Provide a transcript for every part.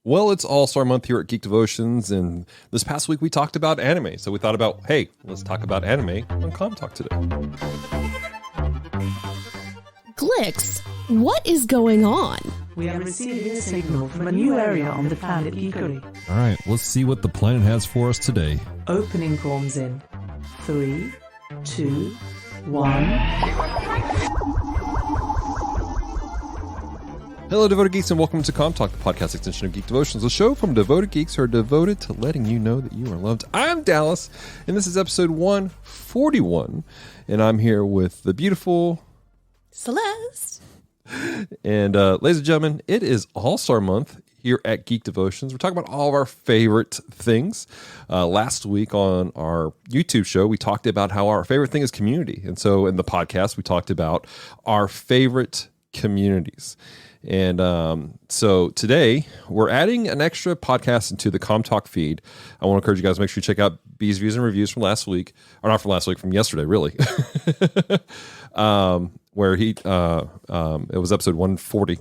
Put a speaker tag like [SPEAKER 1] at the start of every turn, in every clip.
[SPEAKER 1] Well, it's All-Star Month here at Geek Devotions, and this past week we talked about anime. So we thought about, hey, let's talk about anime on Comm Talk today.
[SPEAKER 2] Glix, what is going on?
[SPEAKER 3] We are receiving a signal from a new area on the planet Geekery.
[SPEAKER 4] All right, let's see what the planet has for us today.
[SPEAKER 3] Opening comms in 3, 2, 1.
[SPEAKER 1] Hello, Devoted Geeks, and welcome to Comm Talk, the podcast extension of Geek Devotions, a show from devoted geeks who are devoted to letting you know that you are loved. I'm Dallas, and this is episode 141, and I'm here with the beautiful
[SPEAKER 2] Celeste.
[SPEAKER 1] And ladies and gentlemen, it is All-Star Month here at Geek Devotions. We're talking about all of our favorite things. Last week on our YouTube show, we talked about how our favorite thing is community. And so in the podcast, we talked about our favorite communities. And so today, we're adding an extra podcast into the Comm Talk feed. I want to encourage you guys to make sure you check out B's Views and Reviews from last week. Or not from last week, from yesterday, really. Where it was episode 140.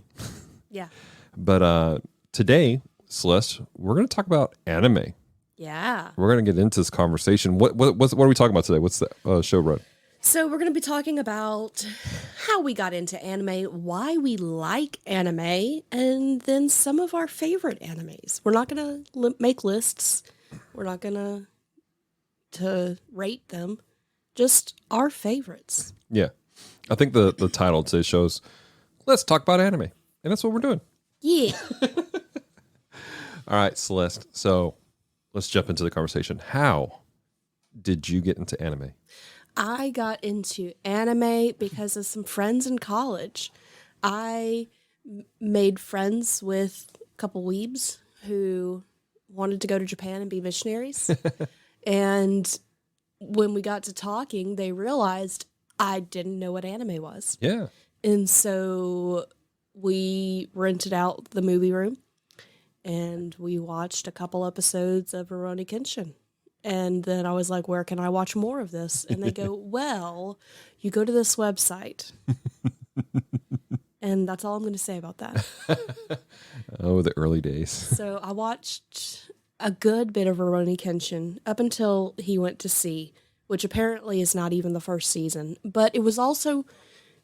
[SPEAKER 2] Yeah.
[SPEAKER 1] But today, Celeste, we're going to talk about anime.
[SPEAKER 2] Yeah.
[SPEAKER 1] We're going to get into this conversation. What are we talking about today? What's the show run?
[SPEAKER 2] So we're going to be talking about how we got into anime, why we like anime, and then some of our favorite animes. We're not going to make lists. We're not going to rate them. Just our favorites.
[SPEAKER 1] Yeah. I think the title today shows, let's talk about anime. And that's what we're doing.
[SPEAKER 2] Yeah.
[SPEAKER 1] All right, Celeste. So let's jump into the conversation. How did you get into anime?
[SPEAKER 2] I got into anime because of some friends in college. I made friends with a couple weebs who wanted to go to Japan and be missionaries. And when we got to talking, they realized I didn't know what anime was.
[SPEAKER 1] Yeah.
[SPEAKER 2] And so we rented out the movie room and we watched a couple episodes of Rurouni Kenshin. And then I was like, where can I watch more of this? And they go, well, you go to this website. And that's all I'm going to say about that.
[SPEAKER 1] Oh, the early days.
[SPEAKER 2] So I watched a good bit of Rurouni Kenshin up until he went to sea, which apparently is not even the first season. But it was also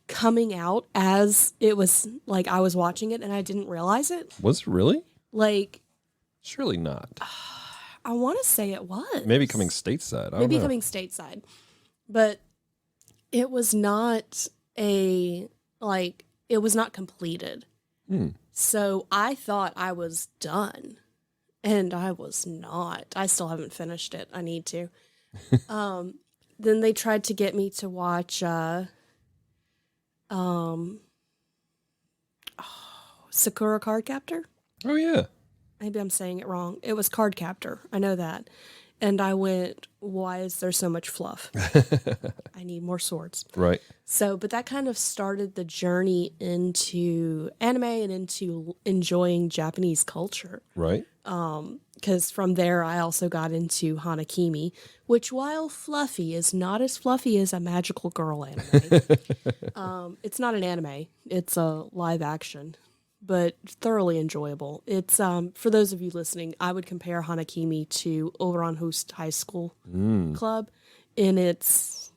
[SPEAKER 2] coming out as it was, like, I was watching it and I didn't realize it.
[SPEAKER 1] Was it really?
[SPEAKER 2] Like,
[SPEAKER 1] Surely not.
[SPEAKER 2] I want to say it was.
[SPEAKER 1] Maybe coming stateside. I don't
[SPEAKER 2] Maybe
[SPEAKER 1] know.
[SPEAKER 2] coming stateside. But it was not it was not completed. So I thought I was done. And I was not. I still haven't finished it. I need to. Then they tried to get me to watch Sakura Card Captor.
[SPEAKER 1] Oh, yeah.
[SPEAKER 2] Maybe I'm saying it wrong. It was Card Captor. I know that. And I went, why is there so much fluff? I need more swords.
[SPEAKER 1] Right.
[SPEAKER 2] So, but that kind of started the journey into anime and into enjoying Japanese culture.
[SPEAKER 1] Right.
[SPEAKER 2] Because from there, I also got into Hanakimi, which, while fluffy, is not as fluffy as a magical girl anime. It's not an anime. It's a live action, but thoroughly enjoyable. It's for those of you listening, I would compare Hanakimi to Oberon Host High School Club in its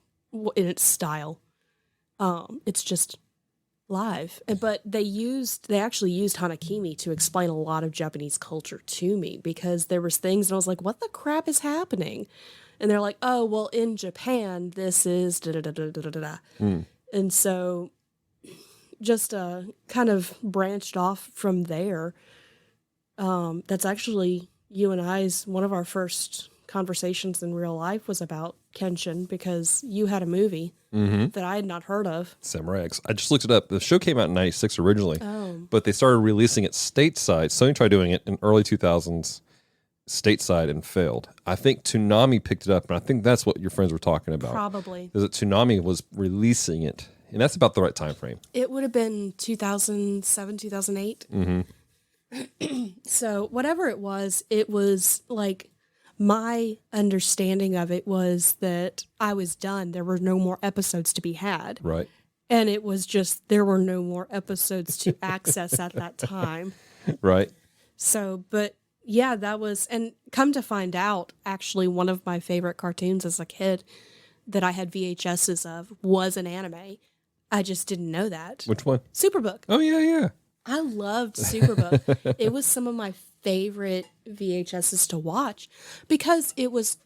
[SPEAKER 2] style. It's just live, but they actually used Hanakimi to explain a lot of Japanese culture to me, because there was things and I was like, what the crap is happening? And they're like, oh, well, in Japan, this is da da da da da da da. And so just kind of branched off from there. That's actually you and I's, one of our first conversations in real life was about Kenshin, because you had a movie that I had not heard of.
[SPEAKER 1] Samurai X. I just looked it up. The show came out in 96 originally,
[SPEAKER 2] Oh.
[SPEAKER 1] but they started releasing it stateside. Sony tried doing it in early 2000s stateside and failed. I think Toonami picked it up, and I think that's what your friends were talking about.
[SPEAKER 2] Probably.
[SPEAKER 1] Is that Toonami was releasing it, and that's about the right time frame.
[SPEAKER 2] It would have been 2007, 2008. So whatever it was like, my understanding of it was that I was done. There were no more episodes to be had.
[SPEAKER 1] Right.
[SPEAKER 2] And it was just, there were no more episodes to access at that time.
[SPEAKER 1] Right.
[SPEAKER 2] So, but yeah, that was, and come to find out, actually, one of my favorite cartoons as a kid that I had VHSs of was an anime. I just didn't know that.
[SPEAKER 1] Which one?
[SPEAKER 2] Superbook.
[SPEAKER 1] Oh, yeah.
[SPEAKER 2] I loved Superbook. It was some of my favorite VHSs to watch because it was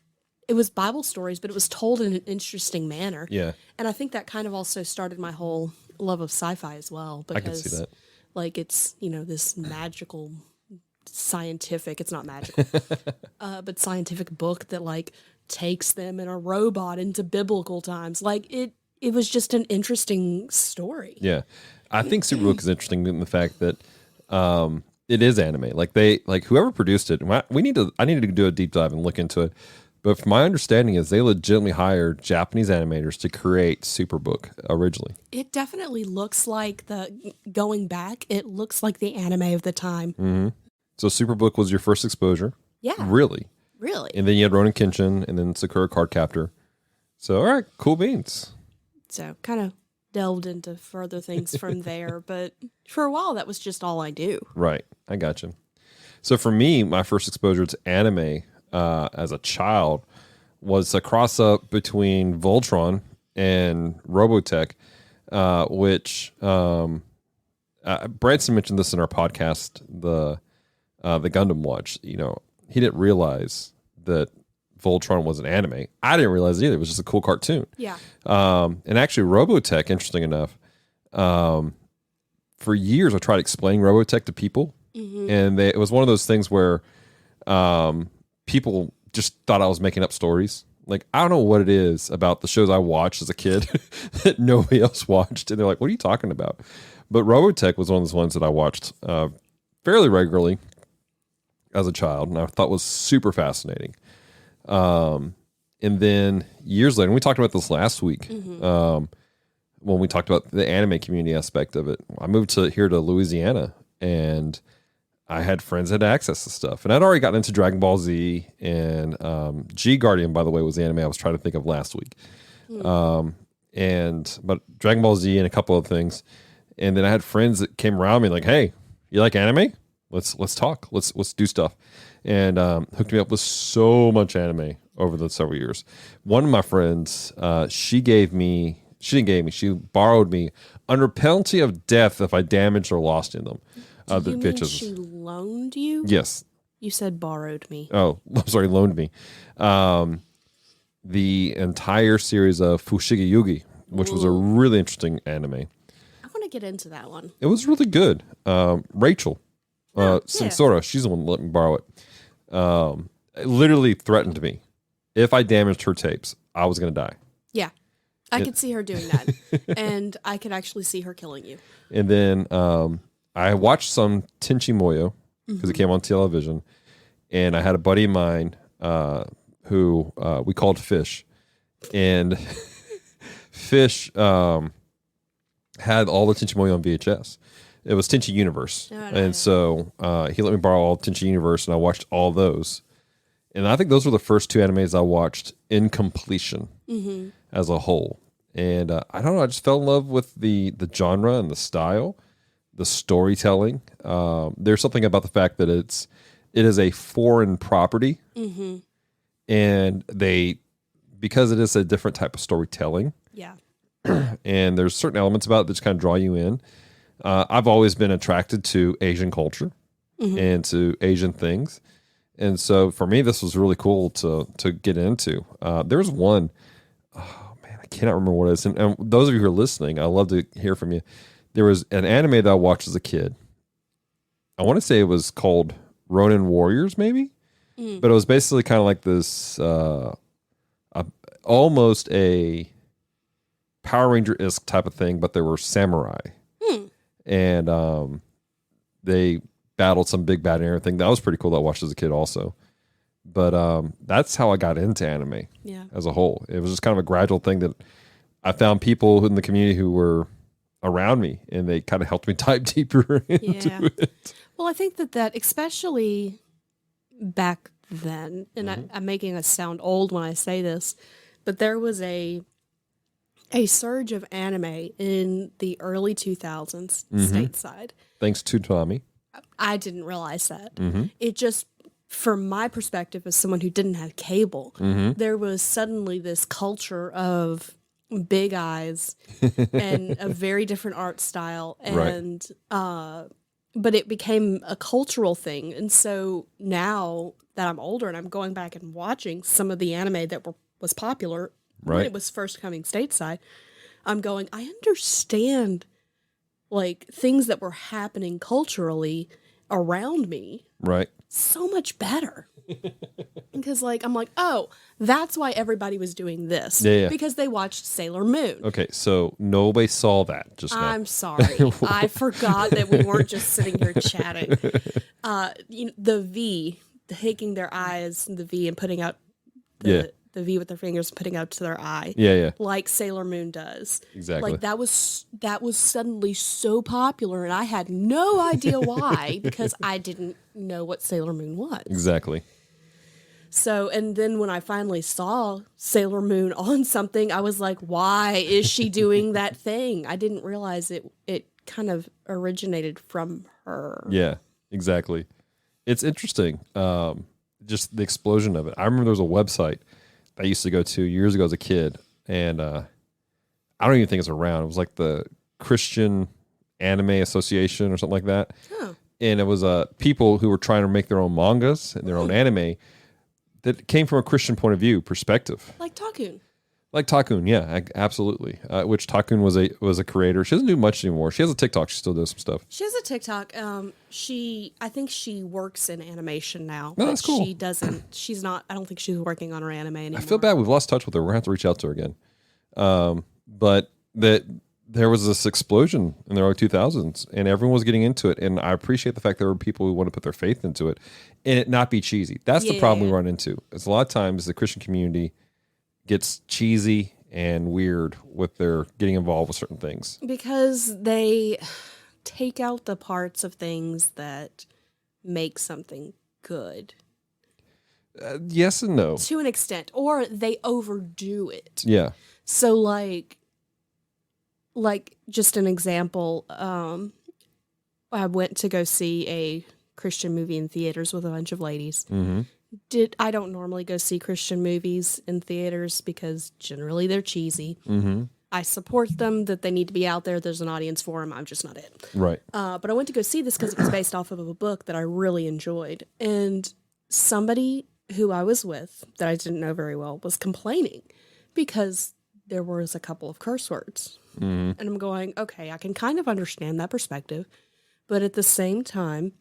[SPEAKER 2] Bible stories, but it was told in an interesting manner.
[SPEAKER 1] Yeah.
[SPEAKER 2] And I think that kind of also started my whole love of sci-fi as well. Because,
[SPEAKER 1] I can see that.
[SPEAKER 2] Like, it's, this magical, scientific, it's not magical, but scientific book that, like, takes them and a robot into biblical times. Like, it was just an interesting story.
[SPEAKER 1] Yeah. I think Superbook is interesting in the fact that it is anime. Like whoever produced it, I needed to do a deep dive and look into it. But from my understanding is they legitimately hired Japanese animators to create Superbook originally.
[SPEAKER 2] It definitely looks like going back, it looks like the anime of the time.
[SPEAKER 1] Mm-hmm. So Superbook was your first exposure?
[SPEAKER 2] Yeah.
[SPEAKER 1] Really?
[SPEAKER 2] And
[SPEAKER 1] then you had Ronin Kenshin and then Sakura Card Captor. So, all right, cool beans.
[SPEAKER 2] So kind of delved into further things from there. But for a while, that was just all I do.
[SPEAKER 1] Right. I got you. So for me, my first exposure to anime as a child was a cross-up between Voltron and Robotech, which Branson mentioned this in our podcast, the Gundam Watch. He didn't realize that Voltron was an anime. I didn't realize it either. It was just a cool cartoon.
[SPEAKER 2] Yeah.
[SPEAKER 1] And actually, Robotech, interesting enough, for years I tried explaining Robotech to people, and it was one of those things where people just thought I was making up stories. Like, I don't know what it is about the shows I watched as a kid that nobody else watched, and they're like, "What are you talking about?" But Robotech was one of those ones that I watched fairly regularly as a child, and I thought was super fascinating. And then years later, and we talked about this last week, when we talked about the anime community aspect of it. I moved here to Louisiana, and I had friends that had access to stuff. And I'd already gotten into Dragon Ball Z, and G Guardian, by the way, was the anime I was trying to think of last week. But Dragon Ball Z and a couple of things. And then I had friends that came around me like, "Hey, you like anime? Let's talk. Let's do stuff." And hooked me up with so much anime over the several years. One of my friends, she borrowed me under penalty of death if I damaged or lost in them.
[SPEAKER 2] Do you mean she loaned you?
[SPEAKER 1] Yes.
[SPEAKER 2] You said borrowed me.
[SPEAKER 1] Oh, I'm sorry, loaned me. The entire series of Fushigi Yugi, which was a really interesting anime.
[SPEAKER 2] I want to get into that one.
[SPEAKER 1] It was really good. Rachel, Singsora, she's the one that let me borrow it. It literally threatened me. If I damaged her tapes, I was going to die.
[SPEAKER 2] Yeah. I could see her doing that. And I could actually see her killing you.
[SPEAKER 1] And then I watched some Tenchi Muyo because it came on television. And I had a buddy of mine who we called Fish. And Fish had all the Tenchi Muyo on VHS. It was Tenshi Universe. And so he let me borrow all Tenshi Universe, and I watched all those. And I think those were the first two animes I watched in completion as a whole. And I don't know, I just fell in love with the genre and the style, the storytelling. There's something about the fact that it is a foreign property. And because it is a different type of storytelling.
[SPEAKER 2] Yeah.
[SPEAKER 1] And there's certain elements about it that just kind of draw you in. I've always been attracted to Asian culture and to Asian things. And so for me, this was really cool to get into. There was one, oh man, I cannot remember what it is. And those of you who are listening, I'd love to hear from you. There was an anime that I watched as a kid. I want to say it was called Ronin Warriors, maybe? But it was basically kind of like this, almost a Power Ranger-esque type of thing, but there were samurai. And they battled some big bad and everything. That was pretty cool that I watched as a kid also. But that's how I got into anime as a whole. It was just kind of a gradual thing that I found people in the community who were around me, and they kind of helped me dive deeper into it.
[SPEAKER 2] Well, I think that especially back then, and I'm making us sound old when I say this, but there was a surge of anime in the early 2000s stateside.
[SPEAKER 1] Thanks to Tommy.
[SPEAKER 2] I didn't realize that. It just, from my perspective as someone who didn't have cable, there was suddenly this culture of big eyes and a very different art style. And, but it became a cultural thing. And so now that I'm older and I'm going back and watching some of the anime that was popular when it was first coming stateside, I'm going, I understand like things that were happening culturally around me so much better. Because like I'm like, oh, that's why everybody was doing this. Because they watched Sailor Moon.
[SPEAKER 1] Okay, so nobody saw that just now.
[SPEAKER 2] I'm sorry. I forgot that we weren't just sitting here chatting. The V, taking their eyes, the V, and putting out the V with their fingers, putting out to their eye. Like Sailor Moon does.
[SPEAKER 1] Exactly.
[SPEAKER 2] Like that was suddenly so popular, and I had no idea why because I didn't know what Sailor Moon was.
[SPEAKER 1] Exactly.
[SPEAKER 2] So, and then when I finally saw Sailor Moon on something, I was like, why is she doing that thing? I didn't realize it kind of originated from her. Yeah,
[SPEAKER 1] exactly. It's interesting. Just the explosion of it. I remember there was a website I used to go to years ago as a kid, and I don't even think it's around. It was like the Christian Anime Association or something like that. Oh. And it was people who were trying to make their own mangas and their own anime that came from a Christian point of view perspective.
[SPEAKER 2] Like Takun.
[SPEAKER 1] Like Takun, yeah, absolutely. Which Takun was a creator. She doesn't do much anymore. She has a TikTok. She still does some stuff.
[SPEAKER 2] She has a TikTok. I think she works in animation now.
[SPEAKER 1] No, that's cool.
[SPEAKER 2] She doesn't. She's not. I don't think she's working on her anime anymore.
[SPEAKER 1] I feel bad. We've lost touch with her. We're gonna have to reach out to her again. But there was this explosion in the early 2000s, and everyone was getting into it. And I appreciate the fact there were people who want to put their faith into it, and it not be cheesy. That's the problem we run into. It's a lot of times the Christian community gets cheesy and weird with their getting involved with certain things.
[SPEAKER 2] Because they take out the parts of things that make something good.
[SPEAKER 1] Yes and no.
[SPEAKER 2] To an extent. Or they overdo it.
[SPEAKER 1] Yeah.
[SPEAKER 2] So like just an example, I went to go see a Christian movie in theaters with a bunch of ladies. Mm-hmm. I don't normally go see Christian movies in theaters because generally they're cheesy. Mm-hmm. I support them, that they need to be out there. There's an audience for them. I'm just not it.
[SPEAKER 1] Right.
[SPEAKER 2] But I went to go see this because it was based off of a book that I really enjoyed. And somebody who I was with that I didn't know very well was complaining because there was a couple of curse words. Mm-hmm. And I'm going, okay, I can kind of understand that perspective. But at the same time,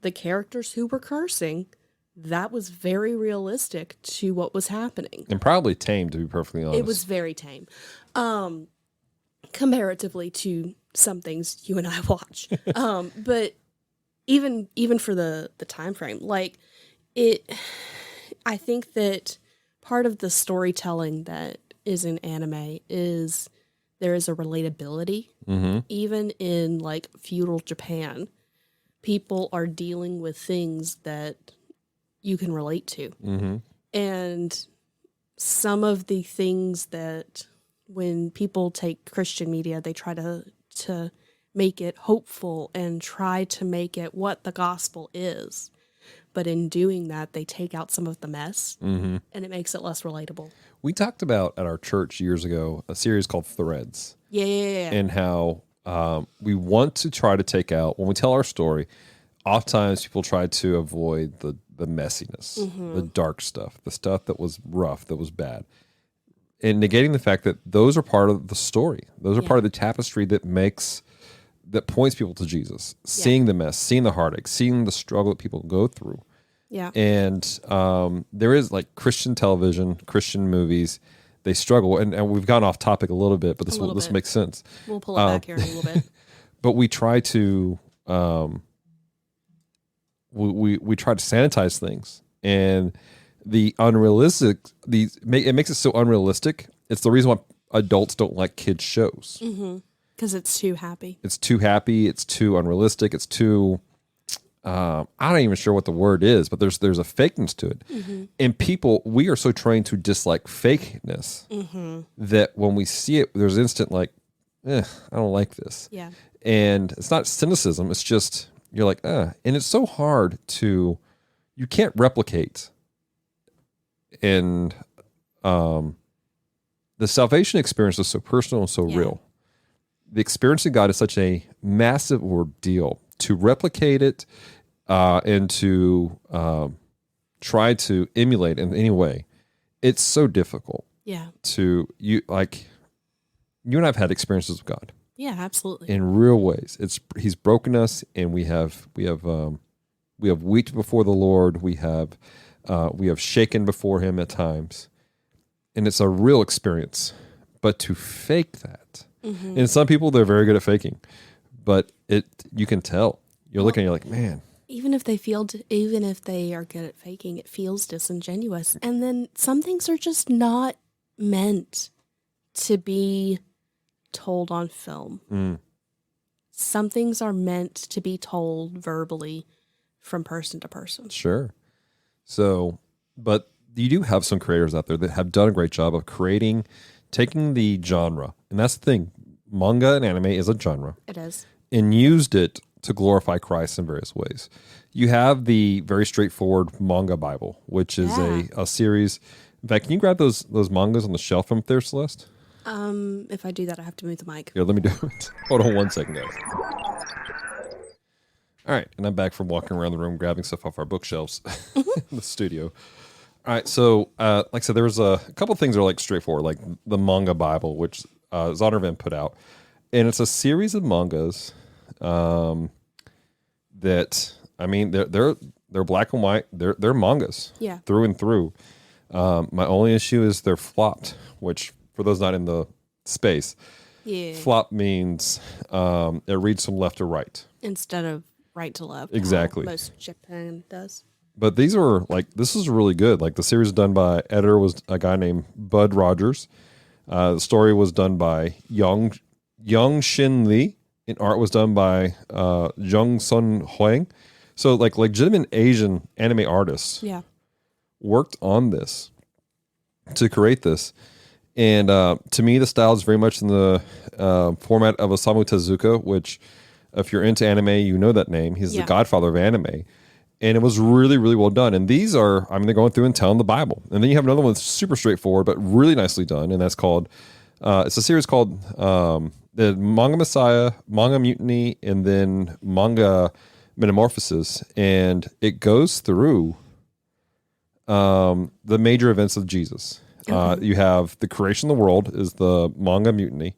[SPEAKER 2] the characters who were cursing, that was very realistic to what was happening.
[SPEAKER 1] And probably tame, to be perfectly honest.
[SPEAKER 2] It was very tame. Comparatively to some things you and I watch. But even for the time frame, like I think that part of the storytelling that is in anime is there is a relatability. Mm-hmm. Even in like feudal Japan, people are dealing with things that you can relate to. Mm-hmm. And some of the things that when people take Christian media, they try to make it hopeful and try to make it what the gospel is. But in doing that, they take out some of the mess, mm-hmm. and it makes it less relatable.
[SPEAKER 1] We talked about at our church years ago a series called Threads.
[SPEAKER 2] Yeah.
[SPEAKER 1] And how we want to try to take out, when we tell our story, oftentimes people try to avoid the messiness, mm-hmm. the dark stuff, the stuff that was rough, that was bad. And negating the fact that those are part of the story. Those are part of the tapestry that points people to Jesus. Seeing the mess, seeing the heartache, seeing the struggle that people go through.
[SPEAKER 2] Yeah.
[SPEAKER 1] And there is like Christian television, Christian movies, they struggle. And we've gone off topic a little bit, but this makes sense.
[SPEAKER 2] We'll pull it back here in a little bit.
[SPEAKER 1] But we try to we try to sanitize things, and the unrealistic, it makes it so unrealistic. It's the reason why adults don't like kids shows.
[SPEAKER 2] Because it's too happy.
[SPEAKER 1] It's too happy. It's too unrealistic. It's too, I'm not even sure what the word is, but there's a fakeness to it. Mm-hmm. And we are so trained to dislike fakeness mm-hmm. that when we see it, there's instant like, I don't like this.
[SPEAKER 2] Yeah.
[SPEAKER 1] And it's not cynicism. It's just, you're like, and it's so hard you can't replicate. And the salvation experience is so personal and so real. The experience of God is such a massive ordeal. To replicate it and to try to emulate in any way, it's so difficult.
[SPEAKER 2] Yeah.
[SPEAKER 1] You and I've had experiences with God.
[SPEAKER 2] Yeah, absolutely.
[SPEAKER 1] In real ways. He's broken us, and we have wept before the Lord. We have shaken before him at times. And it's a real experience. But to fake that, and some people, they're very good at faking, but you can tell. You're looking, you're like, man.
[SPEAKER 2] Even if they are good at faking, it feels disingenuous. And then some things are just not meant to be told on film. Some things are meant to be told verbally from person to person.
[SPEAKER 1] Sure. So, but you do have some creators out there that have done a great job of taking the genre, and that's the thing. Manga and anime is a genre.
[SPEAKER 2] It is.
[SPEAKER 1] And used it to glorify Christ in various ways. You have the very straightforward Manga Bible, which is a series. In fact, can you grab those mangas on the shelf from there, Celeste?
[SPEAKER 2] If I do that, I have to move the mic.
[SPEAKER 1] Here, let me do it. Hold on 1 second, guys. All right, and I'm back from walking around the room, grabbing stuff off our bookshelves in the studio. All right, so like I said, there was a couple things that are like straightforward, like the Manga Bible, which Zondervan put out, and it's a series of mangas that, I mean, they're black and white. They're mangas, through and through. My only issue is they're flopped, which for those not in the space, flop means it reads from left to right
[SPEAKER 2] instead of right to left.
[SPEAKER 1] Exactly.
[SPEAKER 2] Most Japan does.
[SPEAKER 1] But these are this is really good. Like the series editor was a guy named Bud Rogers. The story was done by Young Shin Lee, and art was done by Jung Sun Huang. So like legitimate Asian anime artists worked on this to create this. And to me, the style is very much in the format of Osamu Tezuka, which if you're into anime, you know that name. He's the godfather of anime. And it was really, really well done. And these are, I mean, they're going through and telling the Bible. And then you have another one that's super straightforward, but really nicely done. And that's called, it's a series called the Manga Messiah, Manga Mutiny, and then Manga Metamorphosis. And it goes through the major events of Jesus. You have the creation of the world is the Manga Mutiny.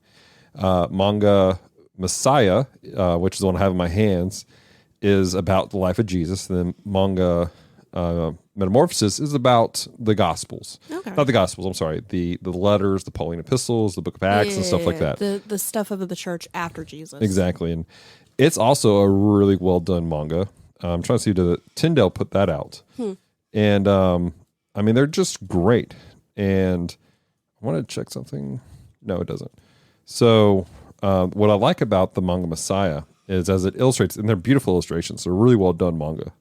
[SPEAKER 1] Manga Messiah, which is the one I have in my hands, is about the life of Jesus. And then Manga Metamorphosis is about the Gospels. Okay. Not the Gospels, I'm sorry. The letters, the Pauline epistles, the book of Acts, and stuff like that.
[SPEAKER 2] The stuff of the church after Jesus.
[SPEAKER 1] Exactly. And it's also a really well done manga. I'm trying to see, did Tyndale put that out? And I mean, they're just great. And I want to check something. No, it doesn't. So what I like about the Manga Messiah is as it illustrates, and they're beautiful illustrations. They're really well done manga.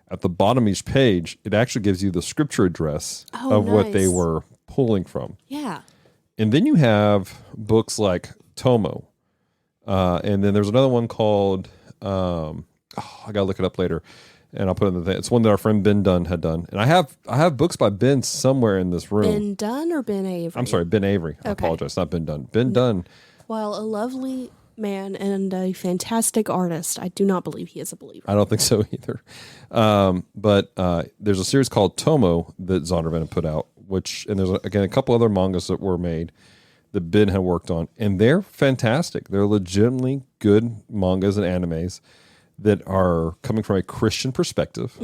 [SPEAKER 1] At the bottom of each page, it actually gives you the scripture address of what they were pulling from.
[SPEAKER 2] Yeah.
[SPEAKER 1] And then you have books like Tomo. And then there's another one called, I got to look it up later. And I'll put it in the thing. It's one that our friend Ben Dunn had done. And I have books by Ben somewhere in this room.
[SPEAKER 2] Ben Dunn or Ben Avery?
[SPEAKER 1] I'm sorry, Ben Avery. I apologize. Not Ben Dunn. Ben Dunn.
[SPEAKER 2] While a lovely man and a fantastic artist, I do not believe he is a believer.
[SPEAKER 1] I don't think so either. But there's a series called Tomo that Zondervan put out, and there's, again, a couple other mangas that were made that Ben had worked on. And they're fantastic. They're legitimately good mangas and animes that are coming from a Christian perspective,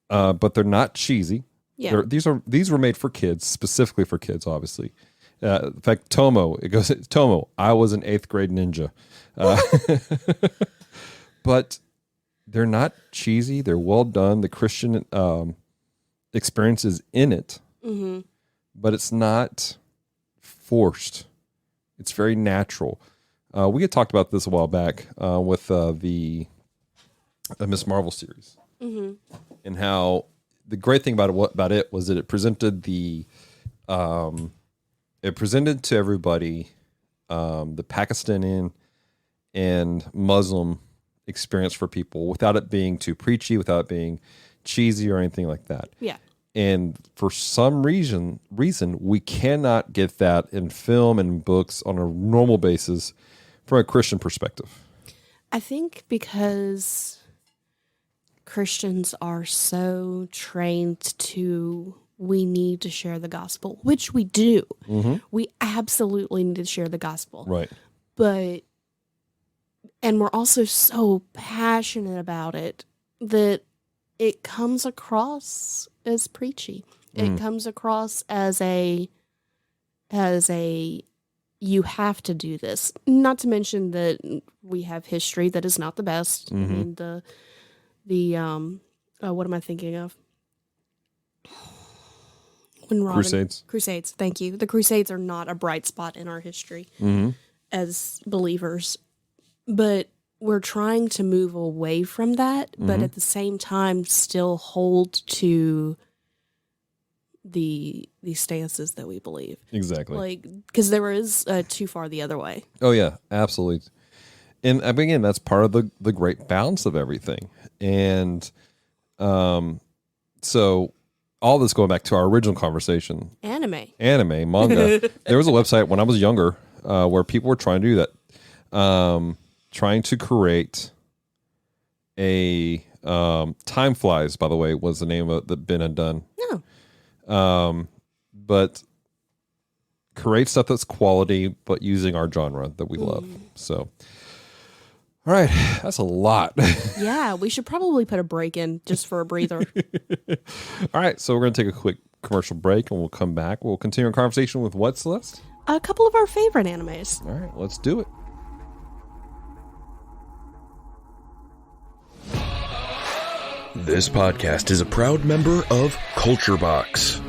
[SPEAKER 1] but they're not cheesy. Yeah. These were made for kids, specifically for kids, obviously. In fact, Tomo, I was an 8th grade ninja. But they're not cheesy. They're well done. The Christian experience is in it, but it's not forced. It's very natural. We had talked about this a while back with the Miss Marvel series, and how the great thing about it was that it presented to everybody the Pakistani and Muslim experience for people without it being too preachy, without it being cheesy or anything like that.
[SPEAKER 2] Yeah.
[SPEAKER 1] And for some reason, we cannot get that in film and books on a normal basis from a Christian perspective.
[SPEAKER 2] I think because Christians are so trained to, we need to share the gospel, which we do. We absolutely need to share the gospel.
[SPEAKER 1] Right.
[SPEAKER 2] And we're also so passionate about it that it comes across as preachy. It comes across as a you have to do this. Not to mention that we have history that is not the best. I mean the what am I thinking of? When Crusades. Thank you. The Crusades are not a bright spot in our history as believers, but we're trying to move away from that, but at the same time still hold to the stances that we believe.
[SPEAKER 1] Exactly.
[SPEAKER 2] Like, because there is too far the other way.
[SPEAKER 1] Oh yeah, absolutely. And again, that's part of the great balance of everything. And so all this going back to our original conversation.
[SPEAKER 2] Anime,
[SPEAKER 1] manga. There was a website when I was younger where people were trying to do that. Trying to create a Time Flies, by the way, was the name of the been and done.
[SPEAKER 2] No.
[SPEAKER 1] But create stuff that's quality, but using our genre that we love. So, all right, that's a lot.
[SPEAKER 2] Yeah, we should probably put a break in just for a breather.
[SPEAKER 1] All right, so we're going to take a quick commercial break, and we'll come back. We'll continue our conversation with what, Celeste?
[SPEAKER 2] A couple of our favorite animes.
[SPEAKER 1] All right, let's do it.
[SPEAKER 5] This podcast is a proud member of Culture Box.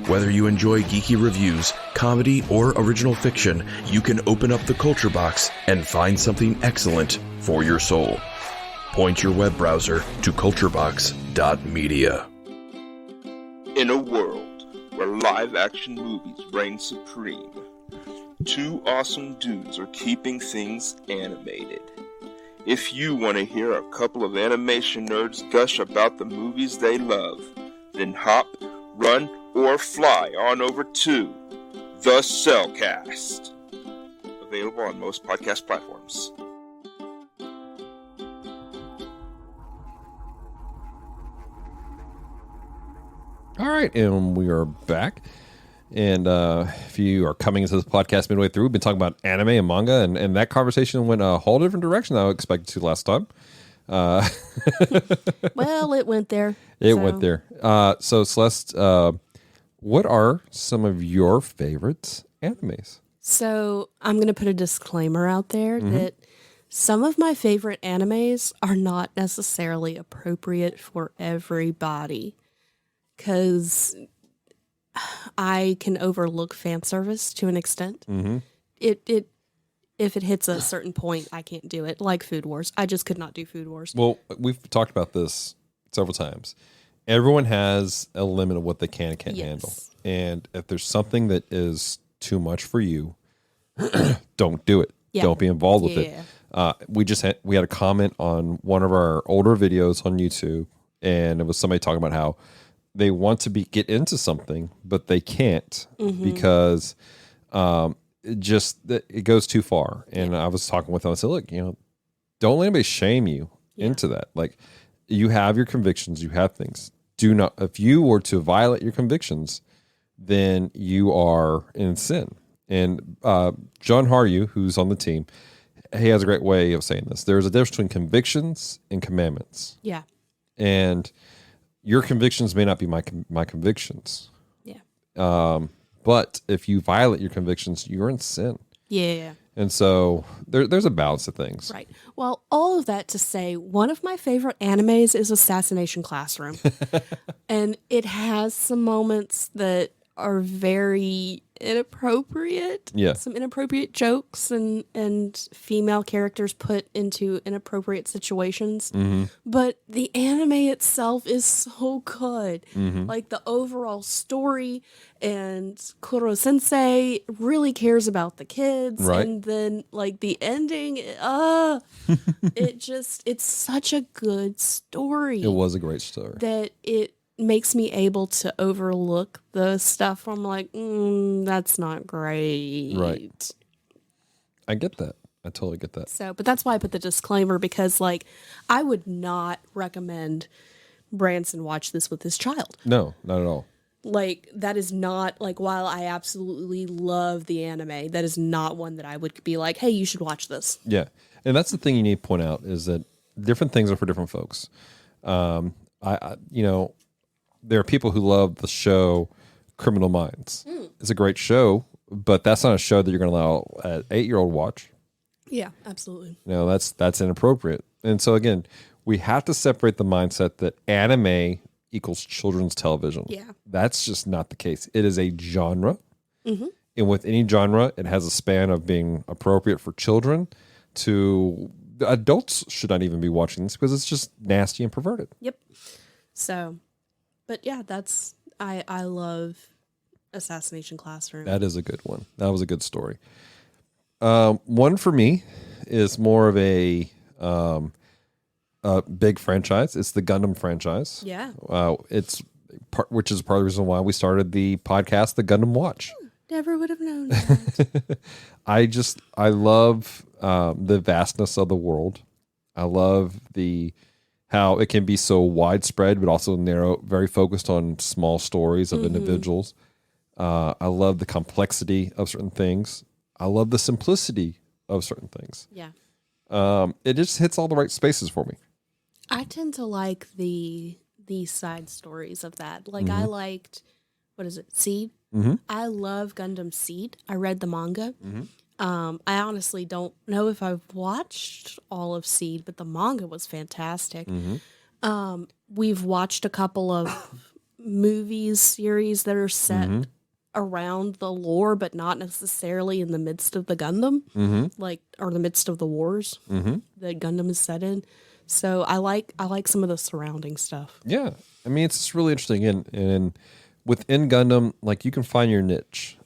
[SPEAKER 5] Whether you enjoy geeky reviews, comedy, or original fiction, you can open up the Culture Box and find something excellent for your soul. Point your web browser to culturebox.media.
[SPEAKER 6] In a world where live-action movies reign supreme, two awesome dudes are keeping things animated. If you want to hear a couple of animation nerds gush about the movies they love, then hop, run, or fly on over to The Cellcast. Available on most podcast platforms.
[SPEAKER 1] All right, and we are back. And if you are coming into this podcast midway through, we've been talking about anime and manga, and that conversation went a whole different direction than I expected to last time.
[SPEAKER 2] Well, it went there.
[SPEAKER 1] It went there. So, Celeste, what are some of your favorite animes?
[SPEAKER 2] So I'm going to put a disclaimer out there that some of my favorite animes are not necessarily appropriate for everybody, because I can overlook fan service to an extent. If it hits a certain point, I can't do it. Like Food Wars. I just could not do Food Wars.
[SPEAKER 1] Well, we've talked about this several times. Everyone has a limit of what they can and can't handle. And if there's something that is too much for you, don't do it.
[SPEAKER 2] Yeah.
[SPEAKER 1] Don't be involved with it. We had a comment on one of our older videos on YouTube, and it was somebody talking about how they want to get into something, but they can't because it goes too far. And I was talking with them. I said, look, don't let anybody shame you into that. Like, you have your convictions, you have things. Do not, if you were to violate your convictions, then you are in sin. And John Haryu, who's on the team, he has a great way of saying this. There's a difference between convictions and commandments.
[SPEAKER 2] Yeah.
[SPEAKER 1] And your convictions may not be my convictions.
[SPEAKER 2] Yeah.
[SPEAKER 1] But if you violate your convictions, you're in sin.
[SPEAKER 2] Yeah.
[SPEAKER 1] And so there's a balance of things.
[SPEAKER 2] Right. Well, all of that to say, one of my favorite animes is Assassination Classroom. And it has some moments that are very inappropriate.
[SPEAKER 1] Yeah.
[SPEAKER 2] Some inappropriate jokes and female characters put into inappropriate situations. But the anime itself is so good. Like the overall story, and Kuro Sensei really cares about the kids.
[SPEAKER 1] Right.
[SPEAKER 2] And then like the ending, it's such a good story.
[SPEAKER 1] It was a great story.
[SPEAKER 2] That it makes me able to overlook the stuff where I'm like, that's not great.
[SPEAKER 1] Right. I get that. I totally get that.
[SPEAKER 2] So, but that's why I put the disclaimer, because like I would not recommend Branson watch this with his child.
[SPEAKER 1] No, not at all.
[SPEAKER 2] Like that is not like, while I absolutely love the anime, that is not one that I would be like, hey, you should watch this.
[SPEAKER 1] Yeah. And that's the thing you need to point out, is that different things are for different folks. There are people who love the show Criminal Minds. It's a great show, but that's not a show that you're going to allow an 8-year-old watch.
[SPEAKER 2] Yeah, absolutely.
[SPEAKER 1] That's inappropriate. And so again, we have to separate the mindset that anime equals children's television.
[SPEAKER 2] Yeah.
[SPEAKER 1] That's just not the case. It is a genre. And with any genre, it has a span of being appropriate for children to adults should not even be watching this, because it's just nasty and perverted.
[SPEAKER 2] Yep. So, but yeah, I love Assassination Classroom.
[SPEAKER 1] That is a good one. That was a good story. One for me is more of a big franchise. It's the Gundam franchise.
[SPEAKER 2] Yeah.
[SPEAKER 1] Which is part of the reason why we started the podcast, The Gundam Watch.
[SPEAKER 2] Never would have known that.
[SPEAKER 1] I love the vastness of the world. I love how it can be so widespread, but also narrow, very focused on small stories of individuals. I love the complexity of certain things. I love the simplicity of certain things.
[SPEAKER 2] Yeah.
[SPEAKER 1] It just hits all the right spaces for me.
[SPEAKER 2] I tend to like the side stories of that. Like I liked, what is it, Seed? I love Gundam Seed. I read the manga. I honestly don't know if I've watched all of Seed, but the manga was fantastic. We've watched a couple of series that are set around the lore, but not necessarily in the midst of the Gundam, or the midst of the wars that Gundam is set in. So I like some of the surrounding stuff.
[SPEAKER 1] Yeah, I mean, it's just really interesting, and within Gundam, like, you can find your niche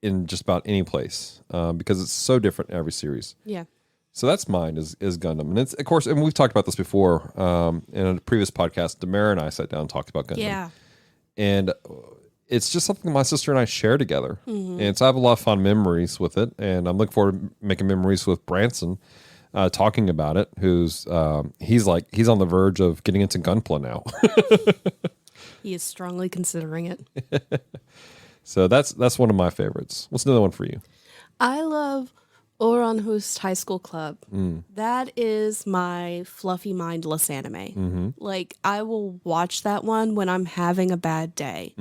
[SPEAKER 1] in just about any place because it's so different in every series.
[SPEAKER 2] Yeah.
[SPEAKER 1] So that's mine is Gundam, and it's, of course, and we've talked about this before in a previous podcast. Demara and I sat down and talked about Gundam.
[SPEAKER 2] Yeah.
[SPEAKER 1] And it's just something my sister and I share together, and so I have a lot of fond memories with it, and I'm looking forward to making memories with Branson. Talking about it, he's on the verge of getting into Gunpla now.
[SPEAKER 2] He is strongly considering it.
[SPEAKER 1] So that's one of my favorites. What's another one for you?
[SPEAKER 2] I love Oranhost High School Club. That is my fluffy, mindless anime. Like, I will watch that one when I'm having a bad day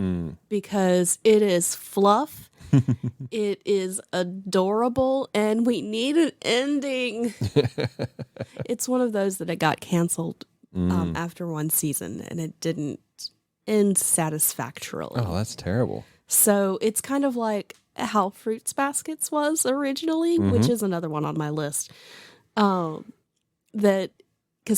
[SPEAKER 2] because it is fluff. It is adorable, and we need an ending. It's one of those that it got canceled after one season, and it didn't end satisfactorily.
[SPEAKER 1] Oh, that's terrible.
[SPEAKER 2] So it's kind of like how Fruits Baskets was originally, which is another one on my list. Because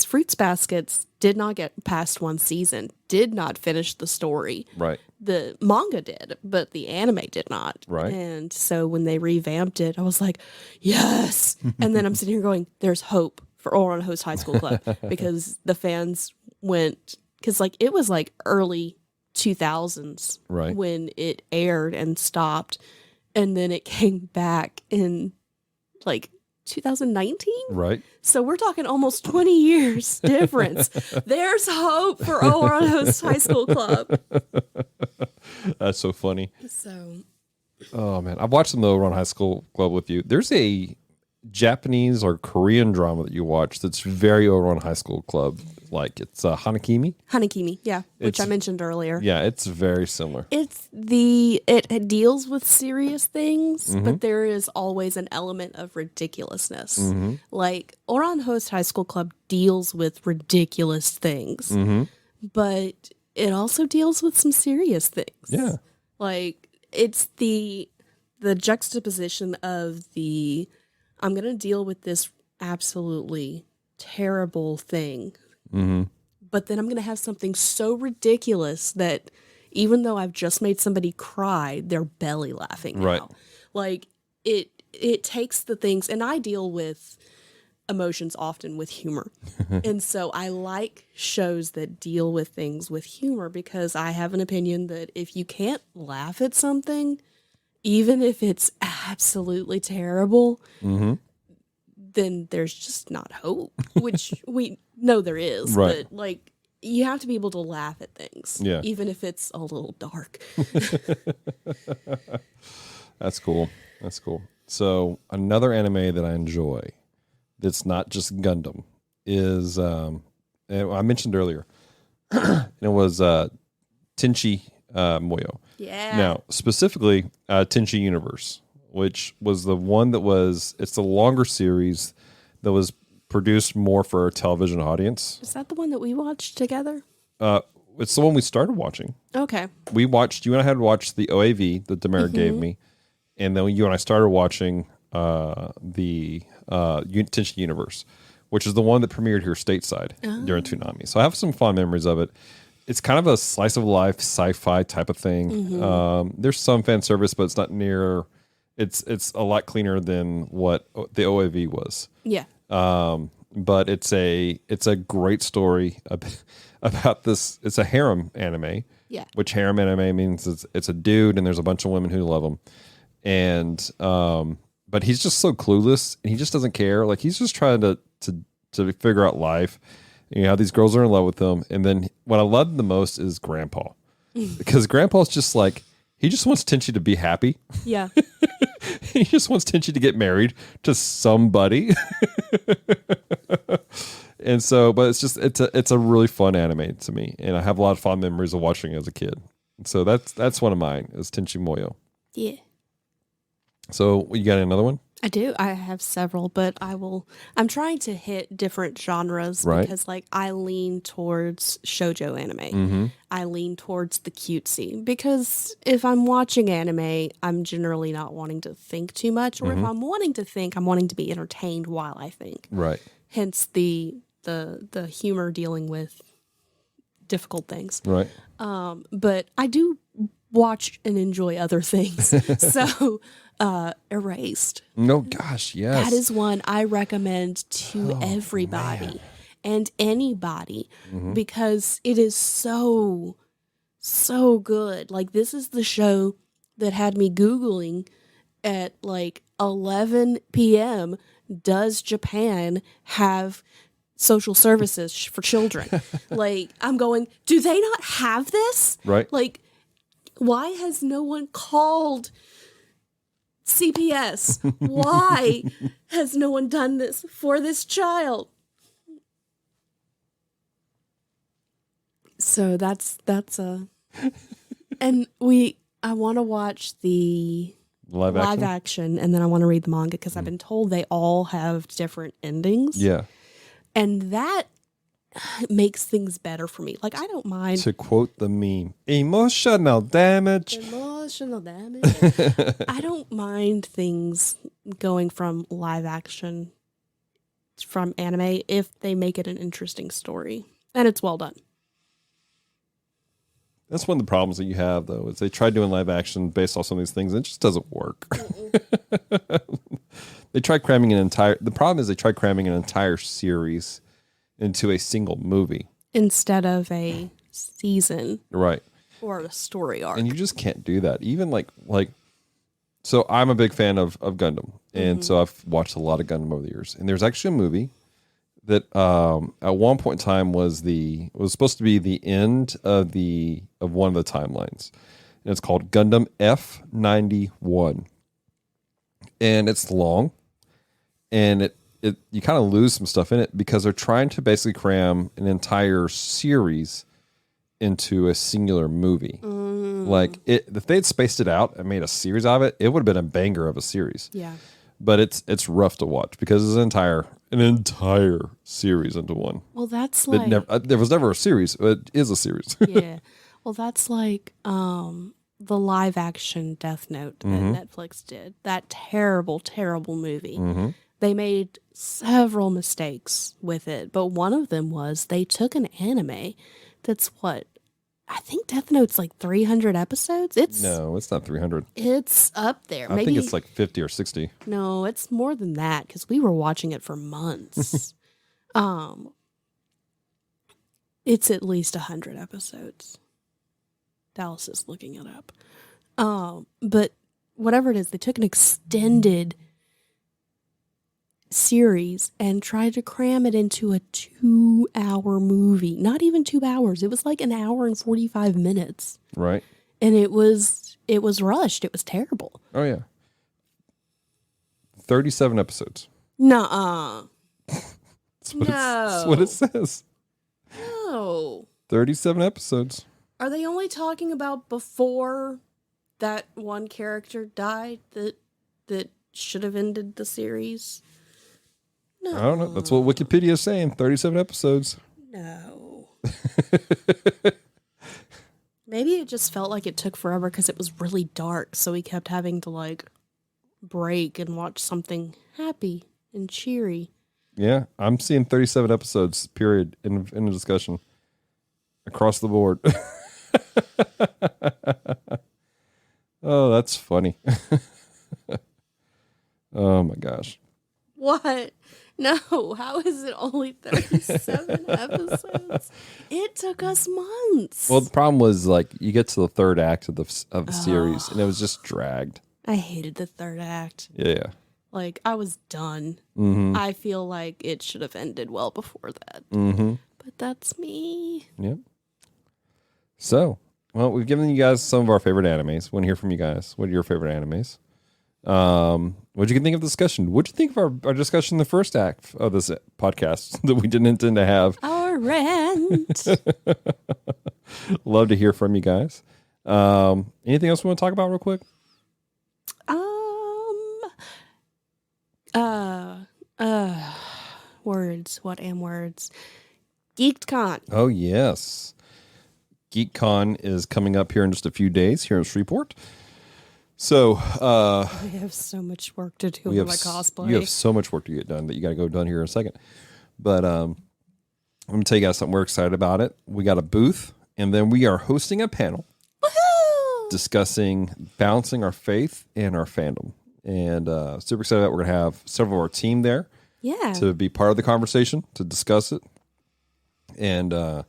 [SPEAKER 2] Fruits Baskets did not get past one season, did not finish the story.
[SPEAKER 1] Right.
[SPEAKER 2] The manga did, but the anime did not.
[SPEAKER 1] Right.
[SPEAKER 2] And so when they revamped it, I was like, yes. And then I'm sitting here going, there's hope for Oranhost High School Club because the fans went, because like it was like early 2000s when it aired and stopped. And then it came back in like 2019?
[SPEAKER 1] Right.
[SPEAKER 2] So we're talking almost 20 years difference. There's hope for Oranhost High School Club.
[SPEAKER 1] That's so funny.
[SPEAKER 2] So,
[SPEAKER 1] oh man, I've watched some of the Run High School Club with you. There's a Japanese or Korean drama that you watch that's very over on High School Club. Like, it's Hanakimi.
[SPEAKER 2] Hanakimi, yeah, which I mentioned earlier.
[SPEAKER 1] Yeah, it's very similar.
[SPEAKER 2] It deals with serious things, but there is always an element of ridiculousness. Like, Oranhost High School Club deals with ridiculous things, but it also deals with some serious things.
[SPEAKER 1] Yeah.
[SPEAKER 2] Like, it's the juxtaposition of I'm going to deal with this absolutely terrible thing, but then I'm going to have something so ridiculous that even though I've just made somebody cry, they're belly laughing now.
[SPEAKER 1] Right.
[SPEAKER 2] Like, it takes the things, and I deal with emotions often with humor. And so I like shows that deal with things with humor, because I have an opinion that if you can't laugh at something, even if it's absolutely terrible, then there's just not hope, which we know there is.
[SPEAKER 1] Right.
[SPEAKER 2] But, like, you have to be able to laugh at things, even if it's a little dark.
[SPEAKER 1] That's cool. That's cool. So another anime that I enjoy that's not just Gundam is, and I mentioned earlier, and it was Tenshi Moyo.
[SPEAKER 2] Yeah.
[SPEAKER 1] Now, specifically, Tenshi Universe, which was the one it's the longer series that was produced more for a television audience.
[SPEAKER 2] Is that the one that we watched together?
[SPEAKER 1] It's the one we started watching.
[SPEAKER 2] Okay.
[SPEAKER 1] You and I had watched the OAV that Demara gave me, and then you and I started watching the Tenshi Universe, which is the one that premiered here stateside during Toonami. So I have some fond memories of it. It's kind of a slice of life sci-fi type of thing. There's some fan service, but it's not near. It's a lot cleaner than what the OAV was.
[SPEAKER 2] Yeah.
[SPEAKER 1] But it's a great story about this. It's a harem anime.
[SPEAKER 2] Yeah.
[SPEAKER 1] Which harem anime means it's a dude and there's a bunch of women who love him, and but he's just so clueless and he just doesn't care. Like, he's just trying to figure out life. You know, these girls are in love with him, and then what I love the most is Grandpa, because Grandpa's just like, he just wants Tenchi to be happy.
[SPEAKER 2] Yeah.
[SPEAKER 1] He just wants Tenchi to get married to somebody. And so, but it's a really fun anime to me, and I have a lot of fond memories of watching it as a kid. So that's one of mine, is Tenchi Moyo.
[SPEAKER 2] Yeah.
[SPEAKER 1] So you got another one?
[SPEAKER 2] I do. I have several, but I'm trying to hit different genres,
[SPEAKER 1] right,
[SPEAKER 2] because, like, I lean towards shoujo anime. I lean towards the cutesy, because if I'm watching anime, I'm generally not wanting to think too much, or if I'm wanting to think, I'm wanting to be entertained while I think.
[SPEAKER 1] Right. Hence
[SPEAKER 2] the humor dealing with difficult things.
[SPEAKER 1] Right.
[SPEAKER 2] But I do watch and enjoy other things. So, Erased.
[SPEAKER 1] No, gosh, yes.
[SPEAKER 2] That is one I recommend to everybody and anybody, because it is so, so good. Like, this is the show that had me Googling at like 11 p.m. Does Japan have social services for children? Like, I'm going, do they not have this?
[SPEAKER 1] Right.
[SPEAKER 2] Like, why has no one called CPS? Why has no one done this for this child? So that's and I want to watch the live action, and then I want to read the manga, because I've been told they all have different endings.
[SPEAKER 1] Yeah.
[SPEAKER 2] And that makes things better for me. Like, I don't mind.
[SPEAKER 1] To quote the meme, emotional damage.
[SPEAKER 2] Emotional damage. I don't mind things going from live action from anime if they make it an interesting story and it's well done.
[SPEAKER 1] That's one of the problems that you have, though, is they try doing live action based off some of these things, and it just doesn't work. They try cramming the problem is they try cramming an entire series into a single movie
[SPEAKER 2] instead of a season.
[SPEAKER 1] Right.
[SPEAKER 2] Or a story arc.
[SPEAKER 1] And you just can't do that. Even like so I'm a big fan of Gundam. And so I've watched a lot of Gundam over the years. And there's actually a movie that at one point in time was supposed to be the end of one of the timelines. And it's called Gundam F91. And it's long. And you kind of lose some stuff in it, because they're trying to basically cram an entire series into a singular movie. Like, if they had spaced it out and made a series of it, it would have been a banger of a series.
[SPEAKER 2] Yeah.
[SPEAKER 1] But it's rough to watch, because it's an entire series into one.
[SPEAKER 2] Well, that's like
[SPEAKER 1] there was never a series. It is a series.
[SPEAKER 2] Yeah. Well, that's like the live action Death Note that Netflix did. That terrible, terrible movie. They made several mistakes with it, but one of them was they took an anime that's I think Death Note's like 300 episodes.
[SPEAKER 1] No, it's not 300.
[SPEAKER 2] It's up there.
[SPEAKER 1] I think it's like 50 or 60.
[SPEAKER 2] No, it's more than that because we were watching it for months. It's at least 100 episodes. Dallas is looking it up. But whatever it is, they took an extended series and tried to cram it into a 2-hour movie. Not even 2 hours. It was like an hour and 45 minutes.
[SPEAKER 1] Right.
[SPEAKER 2] And it was rushed. It was terrible.
[SPEAKER 1] Oh, yeah. 37 episodes.
[SPEAKER 2] Nuh-uh.
[SPEAKER 1] That's what it says.
[SPEAKER 2] No.
[SPEAKER 1] 37 episodes.
[SPEAKER 2] Are they only talking about before that one character died that should have ended the series? No.
[SPEAKER 1] I don't know. That's what Wikipedia is saying. 37 episodes.
[SPEAKER 2] No. Maybe it just felt like it took forever because it was really dark, so we kept having to like break and watch something happy and cheery.
[SPEAKER 1] Yeah, I'm seeing 37 episodes, period, in the discussion. Across the board. Oh, that's funny. Oh my gosh.
[SPEAKER 2] What? No, how is it only 37 episodes? It took us months.
[SPEAKER 1] Well, the problem was like you get to the third act of the series, and it was just dragged.
[SPEAKER 2] I hated the third act.
[SPEAKER 1] Yeah.
[SPEAKER 2] Like, I was done. I feel like it should have ended well before that. But that's me.
[SPEAKER 1] Yep. So, well, we've given you guys some of our favorite animes. Want to hear from you guys. What are your favorite animes? What did you think of the discussion? What did you think of our discussion in the first act of this podcast that we didn't intend to have?
[SPEAKER 2] Our rant.
[SPEAKER 1] Love to hear from you guys. Anything else we want to talk about real quick?
[SPEAKER 2] Words. What am words? GeekCon.
[SPEAKER 1] Oh, yes. GeekCon is coming up here in just a few days here in Shreveport. So,
[SPEAKER 2] we have so much work to do with my cosplay.
[SPEAKER 1] You have so much work to get done that you got to go done here in a second. But I'm going to tell you guys something. We're excited about it. We got a booth, and then we are hosting a panel discussing balancing our faith and our fandom. And super excited that we're going to have several of our team there to be part of the conversation, to discuss it. And we're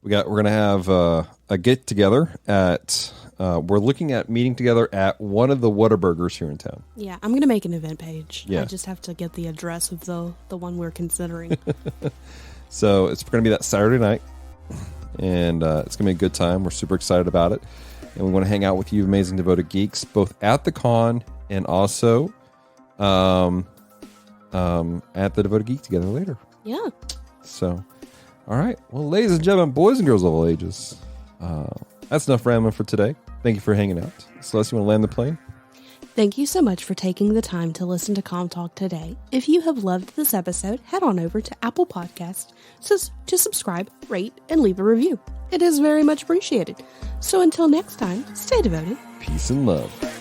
[SPEAKER 1] going to have a get together at... we're looking at meeting together at one of the Whataburgers here in town.
[SPEAKER 2] Yeah, I'm going to make an event page.
[SPEAKER 1] Yeah.
[SPEAKER 2] I just have to get the address of the one we're considering.
[SPEAKER 1] So it's going to be that Saturday night, and it's going to be a good time. We're super excited about it, and we want to hang out with you amazing devoted geeks, both at the con and also at the Devoted Geek together later.
[SPEAKER 2] Yeah.
[SPEAKER 1] So, all right. Well, ladies and gentlemen, boys and girls of all ages, that's enough rambling for today. Thank you for hanging out. Celeste, you want to land the plane?
[SPEAKER 2] Thank you so much for taking the time to listen to Comm Talk today. If you have loved this episode, head on over to Apple Podcasts to subscribe, rate, and leave a review. It is very much appreciated. So until next time, stay devoted.
[SPEAKER 1] Peace and love.